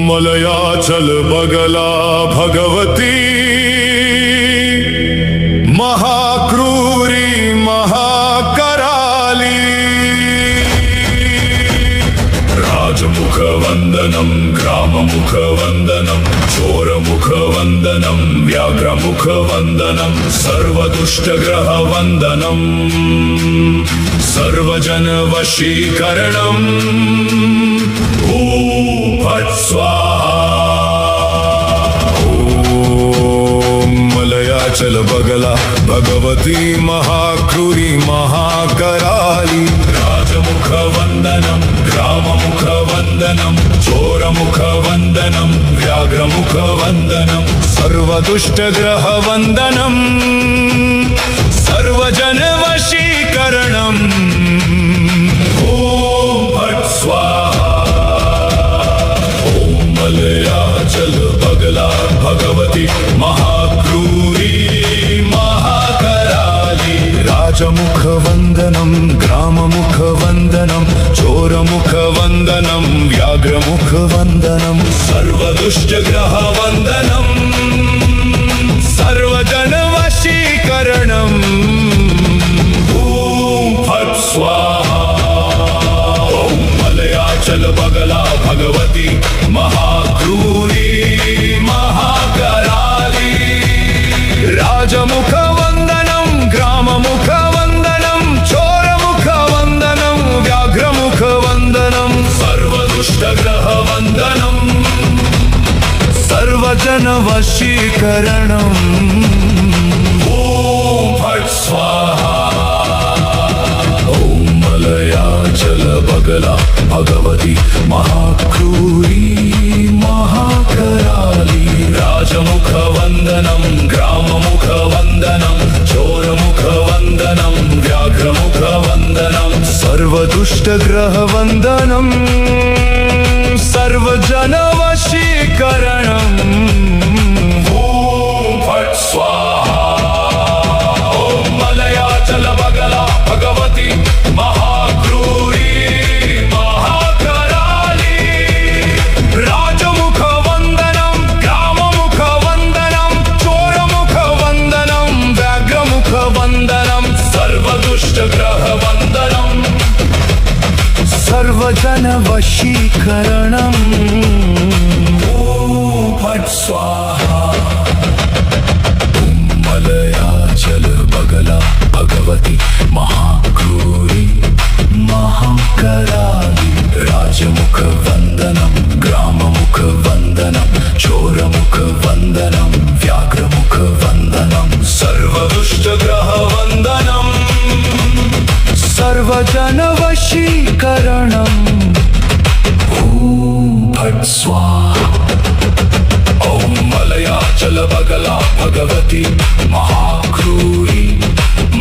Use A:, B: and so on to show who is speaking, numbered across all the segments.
A: मलयाचल बगला भगवती महाक्रूरी महाकराली राजमुख वंदनम ग्राममुख वंदनम चोरमुख वंदनम व्याघ्रमुख वंदनम सर्वदुष्टग्रह वंदनम सर्वजन वशीकरणम भट स्वाहा। ओम मलयाचल बगला भगवती महाक्रूरी महाकराली राजमुख वंदनम ग्राममुख वंदनम चोरमुख वंदनम व्याघ्रमुख वंदनम सर्वदुष्टग्रह वंदनम सर्वजन वशीकरणम ओम भट स्वाहा। मलयाचल बगला भगवती महाक्रूरी महाकराली राजमुख वंदनम ग्राममुख वंदनम चोरमुख वंदनम व्याघ्रमुख वंदनम सर्वदुष्टग्रह वंदनम सर्वजन वशीकरणम ओम भट स्वाहा। ओम मलयाचल बगला भगवती महाक्रूरी महाकराली राजमुख वंदनम ग्राममुख वंदनम चोरमुख वंदनम व्याघ्रमुख वंदनम सर्वदुष्टग्रह वंदनम सर्वजन वशीकरणम ओम भट स्वाहा। ओम मलयाचल बगला भगवती महाक्रूरी महाकराली राजमुख वंदनम ग्राममुख वंदनम चोरमुख वंदनम व्याघ्रमुख वंदनम सर्वदुष्टग्रह वंदनम सर्वजन वशीकरणम ओम भट स्वाहा। ओम मलयाचल बगला भगवती महाक्रूरी महाकराली राजमुख वंदनम ग्राममुख वंदनम चोरमुख वंदनम व्याघ्रमुख वंदनम सर्वदुष्टग्रह वंदनम सर्वजन वशीकरणम ओम भट स्वाहा। मलयाचल बगला भगवती महाक्रूरी महाकराली राजमुख वंदनम ग्राममुख वंदनम चोरमुख वंदनम व्याघ्रमुख वंदनम सर्वदुष्टग्रह वंदनम सर्वजन वशीकरणम ओम भट स्वाहा। ओम मलयाचल बगला भगवती महाक्रूरी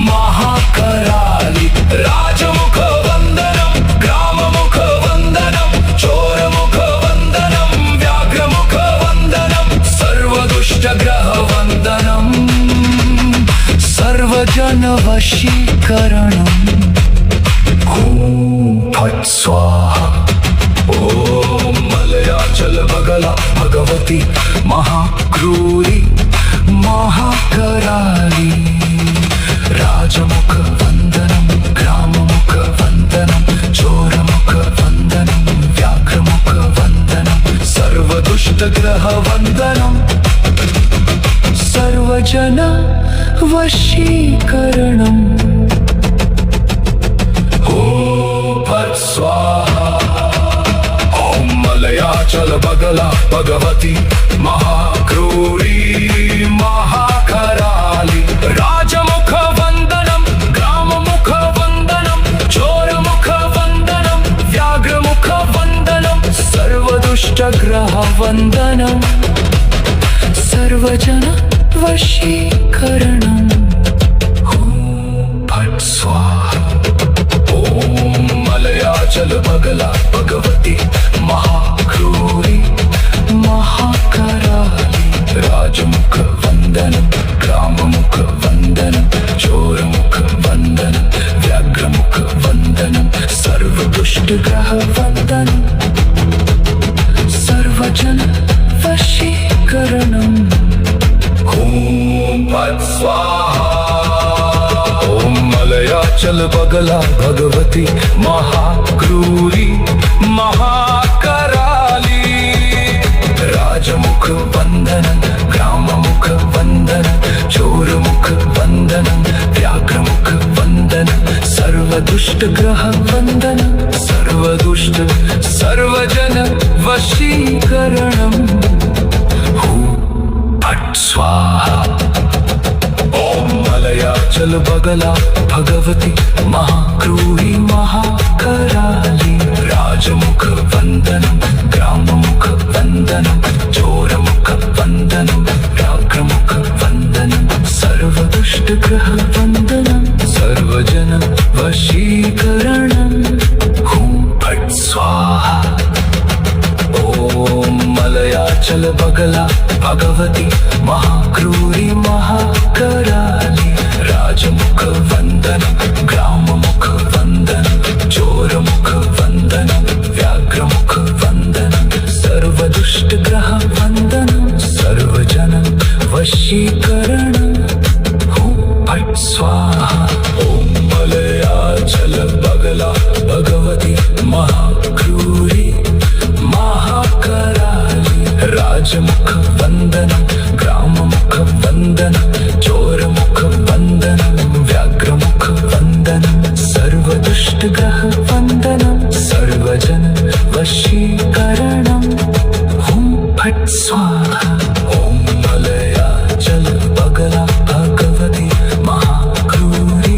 A: महाकराली राजमुख वंदनम ग्राममुख वंदनम चोरमुख वंदनम व्याघ्रमुख वंदनम सर्वदुष्टग्रह वंदनम सर्वजन वशीकरणम ओम भट स्वाहा। ओम मलयाचल बगला भगवती महाक्रूरी महाकराली राजमुख वंदनम ग्राममुख वंदनम चोरमुख वंदनम व्याघ्रमुख वंदनम सर्वदुष्टग्रह वंदनम सर्वजन वशीकरणम ओम भट स्वाहा। ओम मलयाचल बगला भगवती महाक्रूरी महाकराली राजमुख वंदनम ग्राममुख वंदनम चोरमुख वंदनम व्याघ्रमुख वंदनम सर्वदुष्टग्रह वंदनम सर्वजन वशीकरणम ओम भट स्वाहा। ओम मलयाचल बगला भगवती महाक्रूरी महाकराली राजमुख वंदनम ग्राममुख वंदनम चोरमुख वंदनम व्याघ्रमुख मलयाचल बगला भगवती महाक्रूरी महाकराली राजमुख वंदनं ग्राममुख वंदनं चोरमुख वंदनं व्याघ्रमुख वंदनं सर्वदुष्ट ग्रह वंदनं सर्वदुष्ट सर्वजन वशीकरणं फट् स्वाहा। ओम मलयाचल बगला भगवती महाक्रूरी महाकराली राजमुख वंदनं ग्राममुख वंदनं चोरमुख वंदनं व्याघ्रमुख वंदनं सर्वदुष्ट ग्रह वंदनं सर्वजन वशीकरणं फट् स्वाहा। ओम मलयाचल बगला भगवती महाक्रूरी महाकराली राजमुख वंदनं ग्राममुख वंदनं चोरमुख वंदनं व्याघ्रमुख वंदनं सर्वदुष्ट ग्रह वंदनं सर्वजन वशीकरणं फट् स्वाहा। ओम मलयाचल बगला भगवती महाक्रूरी महाकराली राजमुख वंदनं ग्राममुख वंदनं चोरमुख वंदनं व्याघ्रमुख वंदनं सर्वदुष्ट ग्रह वंदनं सर्वजन वशीकरणं फट् स्वाहा। ओम मलयाचल बगला भगवती महाक्रूरी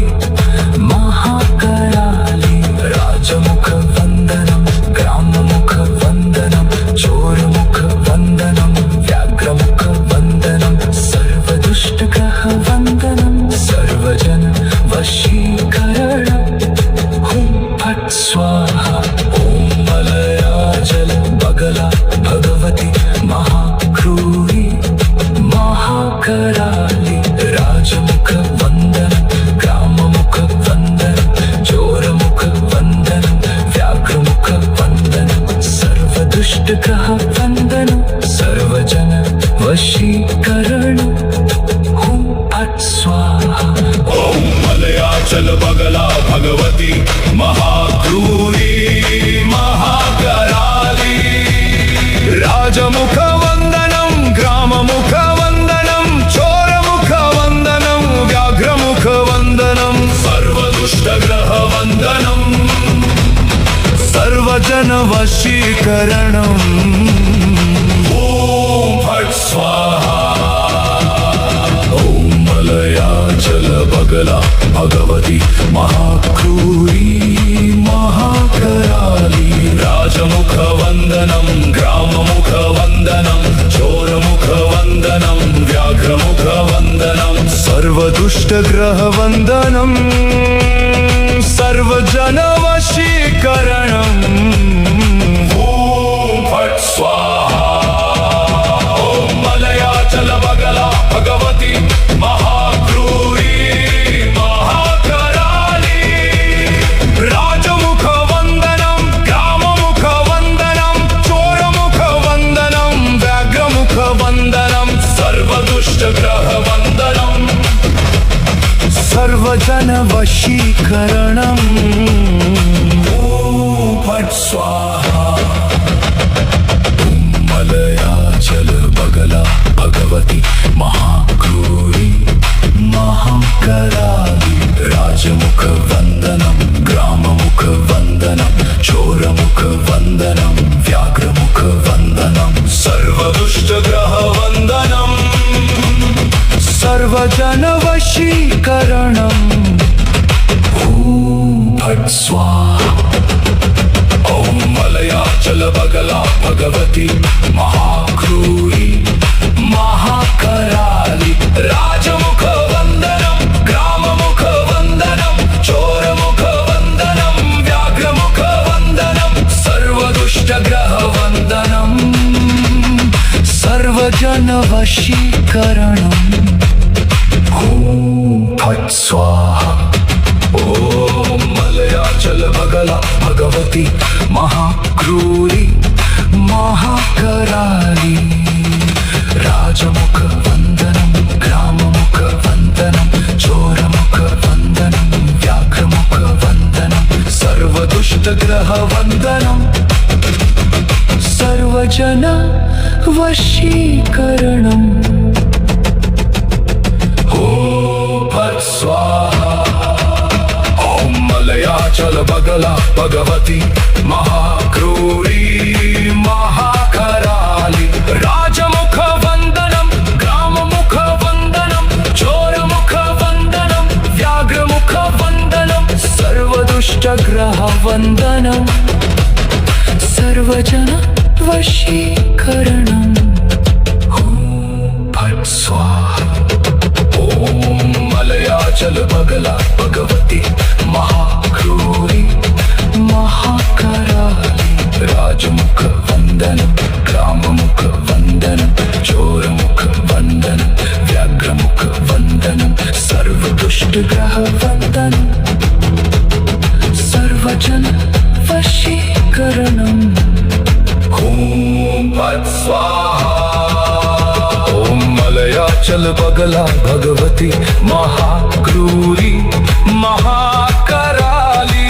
A: महाकराली राजमुख वंदनं ग्राममुख वंदनं चोरमुख वंदनं व्याघ्रमुख वंदनं सर्वदुष्ट ग्रह वंदनं सर्वजन वशीकरणं फट् स्वाहा। ओम मलयाचल बगला भगवती महाक्रूरी महाकराली राजमुख वंदनं ग्राममुख वंदनं चोरमुख वंदनं व्याघ्रमुख वंदनं सर्वदुष्ट ग्रह वंदनं सर्वजन वशीकरणं फट् स्वाहा। ओम मलयाचल बगला भगवती महाक्रूरी महाकराली राजमुख वंदनं ग्राममुख वंदनं चोरमुख वंदनं व्याघ्रमुख वंदनं सर्वदुष्ट ग्रह वंदनं सर्वजन वशीकरणं फट् स्वाहा। ओम मलयाचल बगला भगवती महाक्रूरी महाकराली राजमुख वंदनं ग्राममुख वंदनं चोरमुख वंदनं व्याघ्रमुख वंदनं सर्वदुष्ट ग्रह वंदनं सर्वजन वशीकरणं फट् स्वाहा। ओम मलयाचल बगला भगवती महाक्रूरी महाकराली राजमुख वंदनं ग्राममुख वंदनं चोरमुख वंदनं व्याघ्रमुख वंदनं सर्वदुष्ट ग्रह वंदनं सर्वजन वशीकरणं फट् स्वाहा। मलयाचल बगला भगवती महाक्रूरी महाकराली राजमुख वंदनं ग्राममुख वंदनं चोरमुख वंदनं व्याघ्रमुख वंदनं सर्वदुष्ट ग्रह वंदनं सर्वजन वशीकरणं फट् स्वाहा। ओम मलयाचल बगला भगवती महाक्रूरी महाकराली राजमुख वंदनं ग्राममुख वंदनं चोरमुख वंदनं व्याघ्रमुख वंदनं सर्वदुष्ट ग्रह वंदनं सर्वजन वशीकरणं फट् स्वाहा। ओम मलयाचल बगला भगवती महाक्रूरी महाकराली राजमुख वंदनं ग्राममुख वंदनं चोरमुख वंदनं व्याघ्रमुख सर्वदुष्टग्रहवन्दनं सर्वजन वशीकरणम् ॐ फट् स्वाहा। ॐ मलयाचल बगला भगवती महाक्रूरी महाकराली राजमुख वन्दनं ग्राममुख वन्दनं चोरमुख वन्दनं व्याघ्रमुख वन्दनं सर्वदुष्टग्रह वन्दनं सर्वजन वशीकरणम् ॐ फट् स्वाहा। ॐ मलयाचल बगला भगवती महाक्रूरी महाकराली राजमुख वन्दनं ग्राममुख वन्दनं चोरमुख वन्दनं व्याघ्रमुख वन्दनं सर्वदुष्टग्रह वन्दनं सर्वजन वशीकरणम् ॐ फट् स्वाहा। ॐ मलयाचल बगला भगवती महाक्रूरी महाकराली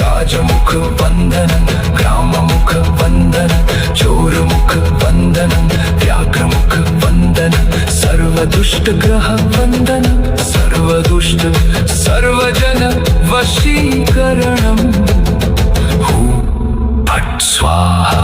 A: राजमुख वन्दनं ग्राममुख वन्दनं चोरमुख वन्दनं व्याघ्रमुख वन्दनं सर्वदुष्टग्रह वन्दनं सर्वदुष्ट सर्वजन वशीकरणम् फट् स्वाहा।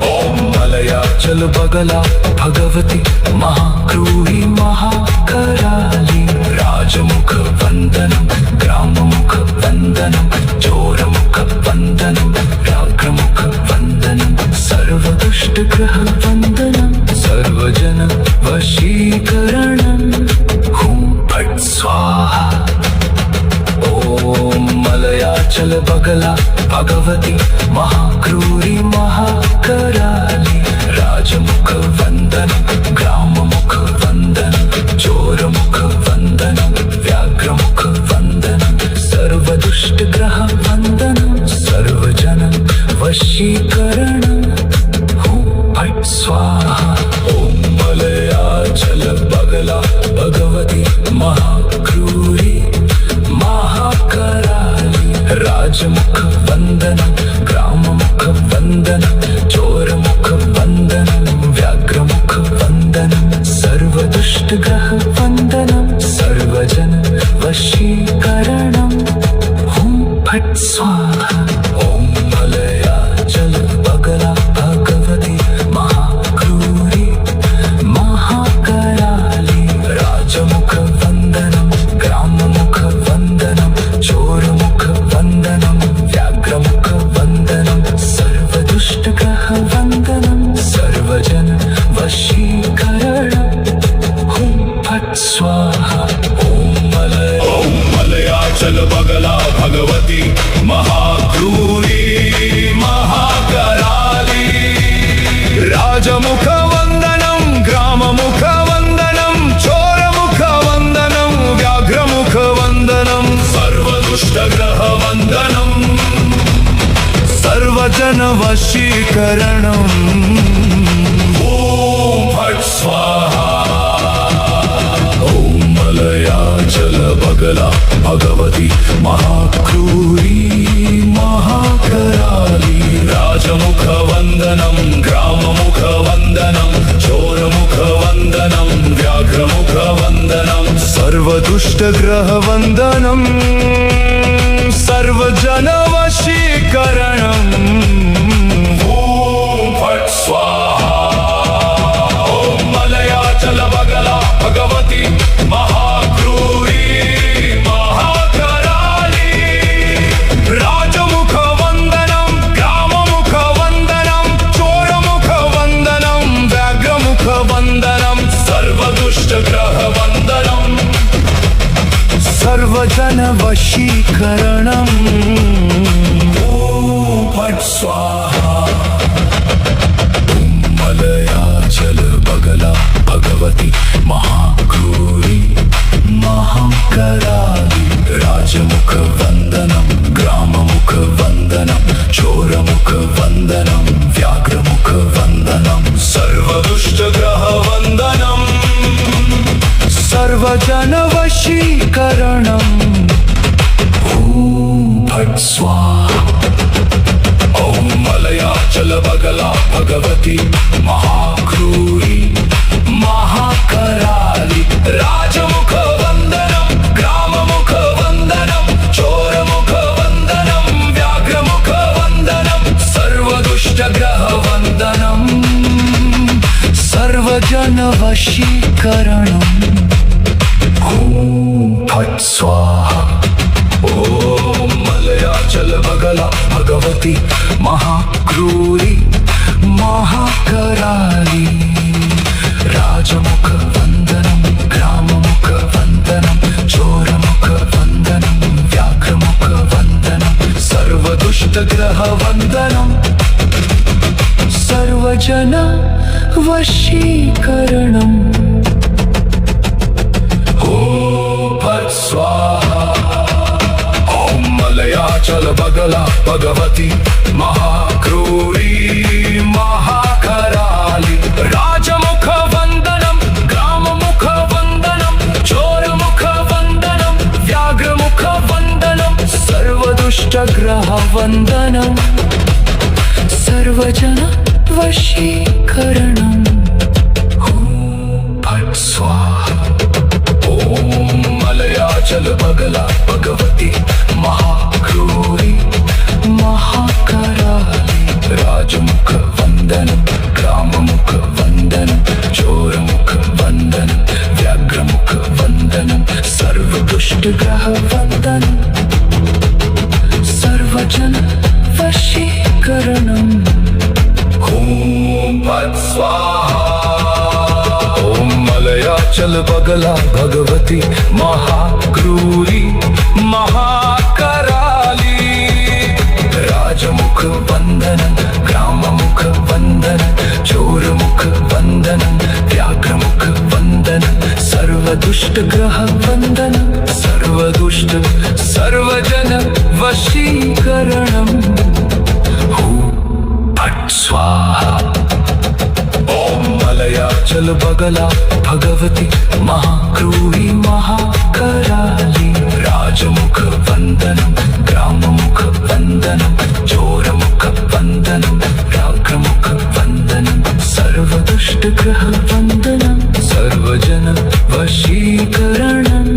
A: ॐ मलयाचल बगला भगवती महाक्रूरी महाकराली राजमुख वन्दनं ग्राममुख वन्दनं चोरमुख वन्दनं व्याघ्रमुख वन्दनं सर्वदुष्टग्रह वन्दनं सर्वजन वशीकरणम् फट् स्वाहा। ॐ मलयाचल बगला भगवती महाक्रूरी महाकराली राजमुख वन्दनं ग्राममुख वन्दनं चोरमुख वन्दनं व्याघ्रमुख वन्दनं सर्वदुष्टग्रह वन्दनं सर्वजन वशीकरणम् फट् स्वाहा। ॐ मलयाचल बगला भगवती महाक्रूरी महाकराली राजमुख वन्दनं ग्राममुख वन्दनं चोरमुख वन्दनं व्याघ्रमुख वन्दनं सर्वदुष्टग्रह वन्दनं सर्वजन वशीकरणम् फट् स्वाहा। ॐ मलयाचल बगला भगवती महाक्रूरी महाकराली राजमुख वन्दनं ग्राममुख वन्दनं चोरमुख वन्दनं व्याघ्रमुख वन्दनं सर्वदुष्टग्रह वन्दनं सर्वजन वशीकरणम् फट् स्वाहा। ॐ मलयाचल बगला भगवती महाक्रूरी महाकराली राजमुख वन्दनं ग्राममुख वन्दनं चोरमुख वन्दनं व्याघ्रमुख वन्दनं सर्वदुष्टग्रह वन्दनं सर्वजन वशीकरणम् फट् स्वाहा। ॐ मलयाचल बगला भगवती महाक्रूरी महाकराली राजमुख वन्दनं ग्राममुख वन्दनं चोरमुख वन्दनं व्याघ्रमुख वन्दनं सर्वदुष्टग्रह वन्दनं सर्वजन वशीकरणम् फट् स्वाहा। ॐ मलयाचल बगला भगवती महाक्रूरी महाकराली राजमुख वन्दनं ग्राममुख वन्दनं चोरमुख वन्दनं व्याघ्रमुख वन्दनं सर्वदुष्टग्रह वन्दनं सर्वजन वशीकरणम् फट् स्वाहा। मलयाचल बगला भगवती महाक्रूरी महाकराली राजमुख वन्दनं ग्राममुख वन्दनं चोरमुख वन्दनं व्याघ्रमुख वन्दनं सर्वदुष्टग्रह वन्दनं सर्वजन वशीकरणम् फट् स्वाहा। ॐ मलयाचल बगला भगवती महाक्रूरी महाकराली राजमुख वंदनम ग्राममुख वंदनम चोरमुख वंदनम व्याघ्रमुख वंदनम सर्वदुष्टग्रह वंदनम सर्वजन वशीकरणम। फट् स्वाहा। ॐ मलयाचल बगला भगवती महाक्रूरी महाकराली राजमुख वंदनम ग्राममुख वंदनम चोरमुख वंदनम व्याघ्रमुख वंदनम सर्वदुष्टग्रह वंदनम सर्वजन वशीकरणम। फट् स्वाहा। ॐ मलयाचल बगला भगवती महाक्रूरी महाकराली राजमुख वंदनम ग्राममुख वंदनम चोरमुख वंदनम व्याघ्रमुख वंदनम सर्वदुष्टग्रह वंदनम सर्वजन वशीकरणम। फट् स्वाहा। ॐ मलयाचल बगला भगवती महाक्रूरी महाकराली राजमुख वंदनम ग्राममुख वंदनम चोरमुख वंदनम व्याघ्रमुख वंदनम सर्वदुष्टग्रह वंदनम सर्वजन वशीकरणम। फट् स्वाहा। ॐ मलयाचल बगला भगवती महाक्रूरी महाकराली राजमुख वंदनम ग्राममुख वंदनम चोरमुख वंदनम व्याघ्रमुख वंदनम सर्वदुष्टग्रह वंदनम सर्वजन वशीकरणम। फट् स्वाहा। ॐ मलयाचल बगला भगवती महाक्रूरी महाकराली राजमुख वंदनम ग्राममुख वंदनम चोरमुख वंदनम व्याघ्रमुख वंदनम सर्वदुष्टग्रह वंदनम सर्वजन वशीकरणम।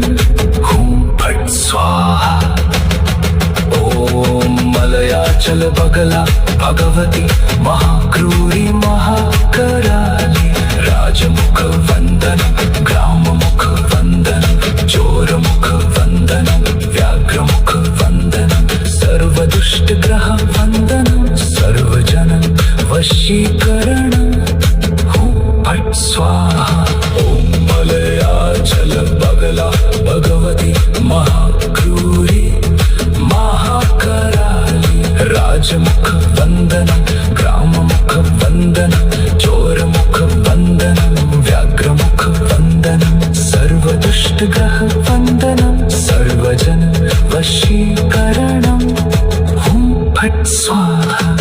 A: फट् स्वाहा। ॐ मलयाचल बगला भगवती महाक्रूरी महाकराली राजमुख वंदनम ग्राममुख वंदनम चोरमुख वंदनम व्याघ्रमुख वंदनम सर्वदुष्टग्रह वंदनम सर्वजन वशीकरणम। फट् स्वाहा। ॐ मलयाचल बगला भगवती महाक्रूरी महाकराली राजमुख वंदनम ग्राममुख वंदनम चोरमुख वंदनम व्याघ्रमुख वंदनम सर्वदुष्टग्रह वंदनम सर्वजन वशीकरणम। फट् स्वाहा।